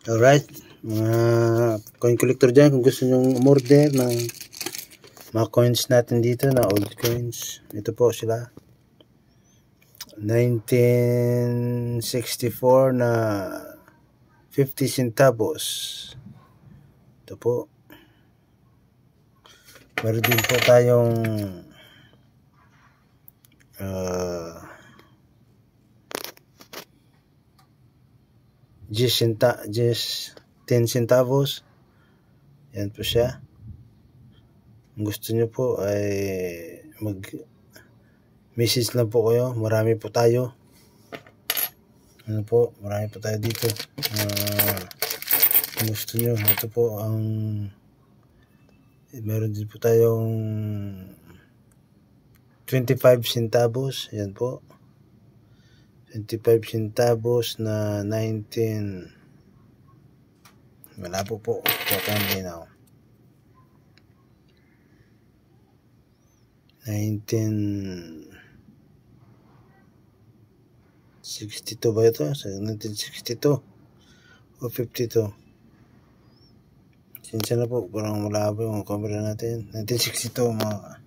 Alright, mga coin collector dyan, kung gusto nyong umorder ng mga coins natin dito na old coins, ito po sila. 1964 na 50 centavos. Ito po. Meron din po tayong 10 centavos. Yan po siya. Kung gusto nyo po ay mag-message lang po kayo. Marami po tayo. Marami po tayo dito. Kung gusto nyo, ito po ang meron din po tayong 25 centavos. Yan po. 25 centavos na 19. Malabo po. Potang linaw. 1962 ba ito? 1962 o 52? Sinsya na po. Parang malabo yung camera natin. 1962 mga